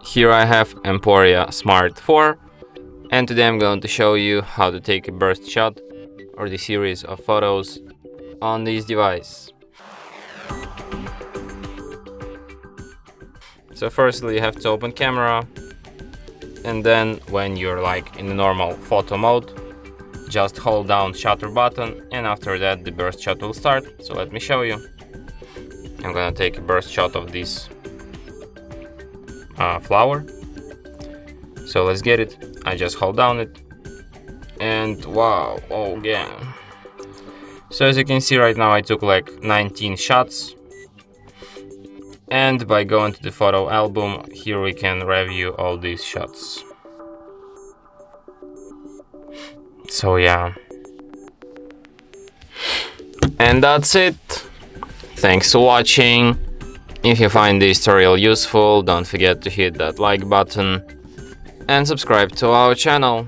Here I have EMPORIA Smart 4, and today I'm going to show you how to take a burst shot or the series of photos on this device. So firstly you have to open camera, and then when you're like in the normal photo mode, just hold down shutter button, and after that the burst shot will start. So let me show you. I'm gonna take a burst shot of this flower. So let's get it. I just hold down it, and wow, oh yeah. So as you can see right now I took like 19 shots, and by going to the photo album here we can review all these shots. So yeah, and that's it. Thanks for watching. If you find this tutorial useful, don't forget to hit that like button and subscribe to our channel.